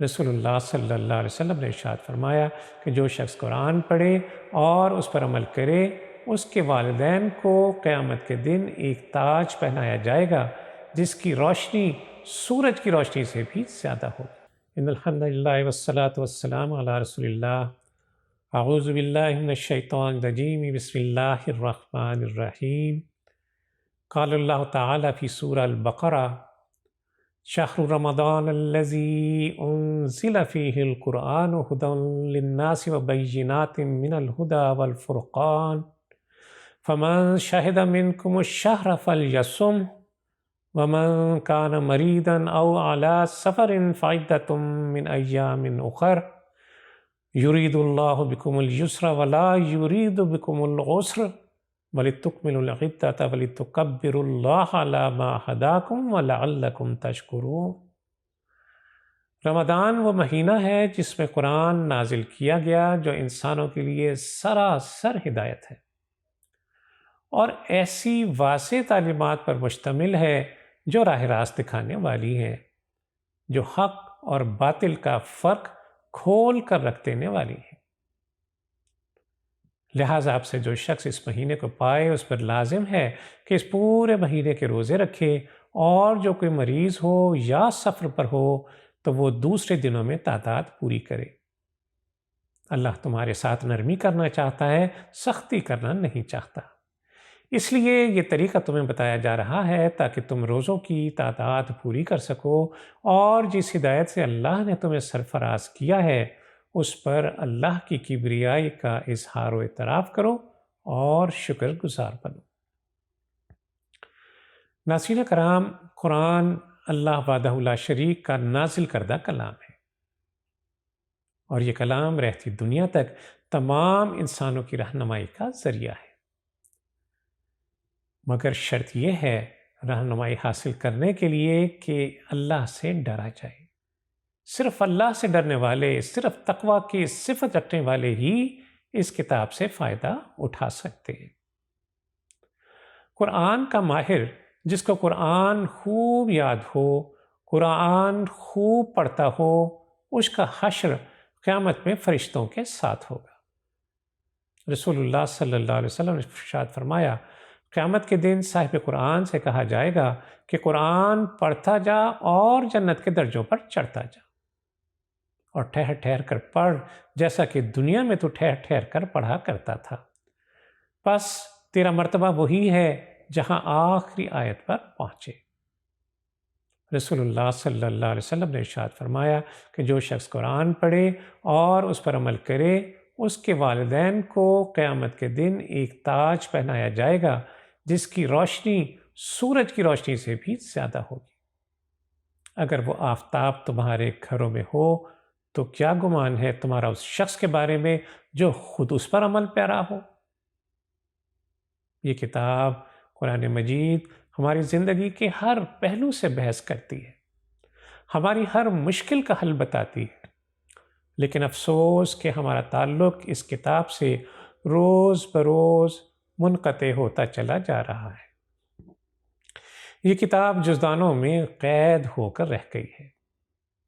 رسول اللہ صلی اللہ علیہ وسلم نے ارشاد فرمایا کہ جو شخص قرآن پڑھے اور اس پر عمل کرے اس کے والدین کو قیامت کے دن ایک تاج پہنایا جائے گا جس کی روشنی سورج کی روشنی سے بھی زیادہ ہوگی۔ ان الحمد للہ والصلاۃ والسلام علی رسول اللہ۔ اعوذ باللہ من الشیطان الرجیم، بسم اللہ الرحمن الرحیم۔ قال اللہ تعالی فی سورہ البقرہ شہر رمضان الذی انزل فیہ القرآن ھدی للناس وبینات من الھدی والفرقان فمن شہد منکم الشہر فلیصمہ ومن کان مریضا او علی سفر فعدۃ من ایام اخر یرید اللہ بکم الیسر ولا یرید بکم العسر وَلِتُكْمِلُوا الْعِدَّةَ وَلِتُكَبِّرُوا اللَّهَ عَلَىٰ مَا هَدَاكُمْ وَلَعَلَّكُمْ تَشْكُرُونَ۔ رمضان وہ مہینہ ہے جس میں قرآن نازل کیا گیا جو انسانوں کے لیے سراسر ہدایت ہے اور ایسی واضح تعلیمات پر مشتمل ہے جو راہ راست دکھانے والی ہیں، جو حق اور باطل کا فرق کھول کر رکھ دینے والی ہیں۔ لہٰذا آپ سے جو شخص اس مہینے کو پائے اس پر لازم ہے کہ اس پورے مہینے کے روزے رکھے، اور جو کوئی مریض ہو یا سفر پر ہو تو وہ دوسرے دنوں میں تعداد پوری کرے۔ اللہ تمہارے ساتھ نرمی کرنا چاہتا ہے، سختی کرنا نہیں چاہتا۔ اس لیے یہ طریقہ تمہیں بتایا جا رہا ہے تاکہ تم روزوں کی تعداد پوری کر سکو، اور جس ہدایت سے اللہ نے تمہیں سرفراز کیا ہے اس پر اللہ کی کبریائی کا اظہار و اعتراف کرو اور شکر گزار بنو۔ ناظرین کرام، قرآن اللہ وحدہ لا شریک کا نازل کردہ کلام ہے، اور یہ کلام رہتی دنیا تک تمام انسانوں کی رہنمائی کا ذریعہ ہے، مگر شرط یہ ہے رہنمائی حاصل کرنے کے لیے کہ اللہ سے ڈرا جائے۔ صرف اللہ سے ڈرنے والے، صرف تقوی کی صفت رکھنے والے ہی اس کتاب سے فائدہ اٹھا سکتے ہیں۔ قرآن کا ماہر، جس کو قرآن خوب یاد ہو، قرآن خوب پڑھتا ہو، اس کا حشر قیامت میں فرشتوں کے ساتھ ہوگا۔ رسول اللہ صلی اللہ علیہ وسلم نے ارشاد فرمایا، قیامت کے دن صاحب قرآن سے کہا جائے گا کہ قرآن پڑھتا جا اور جنت کے درجوں پر چڑھتا جا، اور ٹھہر ٹھہر کر پڑھ جیسا کہ دنیا میں تو ٹھہر ٹھہر کر پڑھا کرتا تھا، بس تیرا مرتبہ وہی ہے جہاں آخری آیت پر پہنچے۔ رسول اللہ صلی اللہ علیہ وسلم نے ارشاد فرمایا کہ جو شخص قرآن پڑھے اور اس پر عمل کرے اس کے والدین کو قیامت کے دن ایک تاج پہنایا جائے گا جس کی روشنی سورج کی روشنی سے بھی زیادہ ہوگی۔ اگر وہ آفتاب تمہارے گھروں میں ہو تو کیا گمان ہے تمہارا اس شخص کے بارے میں جو خود اس پر عمل پیرا ہو۔ یہ کتاب قرآن مجید ہماری زندگی کے ہر پہلو سے بحث کرتی ہے، ہماری ہر مشکل کا حل بتاتی ہے، لیکن افسوس کہ ہمارا تعلق اس کتاب سے روز بروز منقطع ہوتا چلا جا رہا ہے۔ یہ کتاب جزدانوں میں قید ہو کر رہ گئی ہے،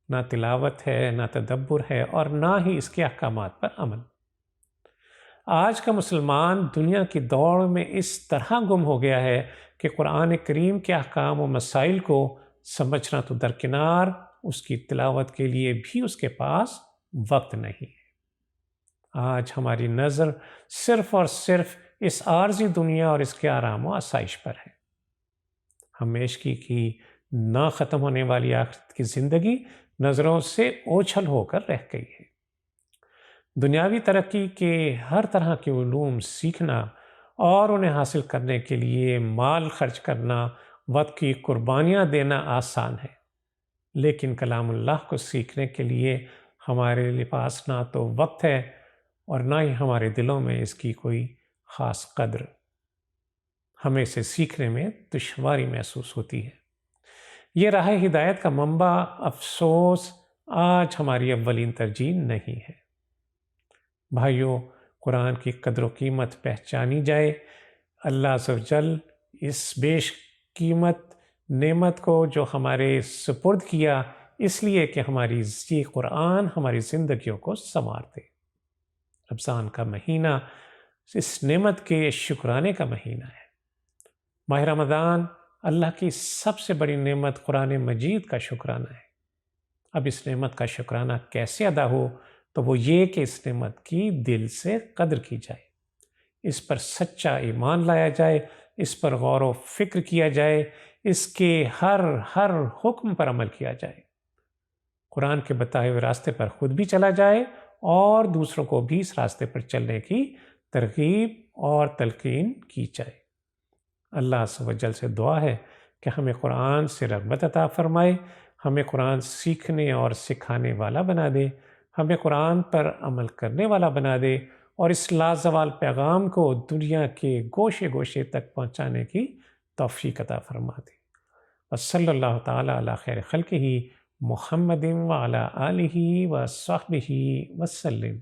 نہ تلاوت ہے، نہ تدبر ہے، اور نہ ہی اس کے احکامات پر عمل۔ آج کا مسلمان دنیا کی دوڑ میں اس طرح گم ہو گیا ہے کہ قرآن کریم کے احکام و مسائل کو سمجھنا تو درکنار، اس کی تلاوت کے لیے بھی اس کے پاس وقت نہیں ہے۔ آج ہماری نظر صرف اور صرف اس عارضی دنیا اور اس کے آرام و آسائش پر ہے۔ ہمیشگی کی نہ ختم ہونے والی آخرت کی زندگی نظروں سے اوجھل ہو کر رہ گئی ہے۔ دنیاوی ترقی کے ہر طرح کے علوم سیکھنا اور انہیں حاصل کرنے کے لیے مال خرچ کرنا، وقت کی قربانیاں دینا آسان ہے، لیکن کلام اللہ کو سیکھنے کے لیے ہمارے پاس نہ تو وقت ہے اور نہ ہی ہمارے دلوں میں اس کی کوئی خاص قدر۔ ہمیں اسے سیکھنے میں دشواری محسوس ہوتی ہے۔ یہ راہ ہدایت کا منبع افسوس آج ہماری اولین ترجیح نہیں ہے۔ بھائیو، قرآن کی قدر و قیمت پہچانی جائے۔ اللہ عز و جل اس بیش قیمت نعمت کو جو ہمارے سپرد کیا، اس لیے کہ ہماری یہ قرآن ہماری زندگیوں کو سنوار دے۔ رمضان کا مہینہ اس نعمت کے شکرانے کا مہینہ ہے۔ ماہ رمضان اللہ کی سب سے بڑی نعمت قرآن مجید کا شکرانہ ہے۔ اب اس نعمت کا شکرانہ کیسے ادا ہو؟ تو وہ یہ کہ اس نعمت کی دل سے قدر کی جائے، اس پر سچا ایمان لایا جائے، اس پر غور و فکر کیا جائے، اس کے ہر حکم پر عمل کیا جائے، قرآن کے بتائے ہوئے راستے پر خود بھی چلا جائے اور دوسروں کو بھی اس راستے پر چلنے کی ترغیب اور تلقین کی جائے۔ اللہ عز و جل سے دعا ہے کہ ہمیں قرآن سے رغبت عطا فرمائے، ہمیں قرآن سیکھنے اور سکھانے والا بنا دے، ہمیں قرآن پر عمل کرنے والا بنا دے اور اس لازوال پیغام کو دنیا کے گوشے گوشے تک پہنچانے کی توفیق عطا فرما دے۔ وصلی اللہ تعالیٰ علی خیر خلقہ محمد وعلی آلہ وصحبہ وسلم۔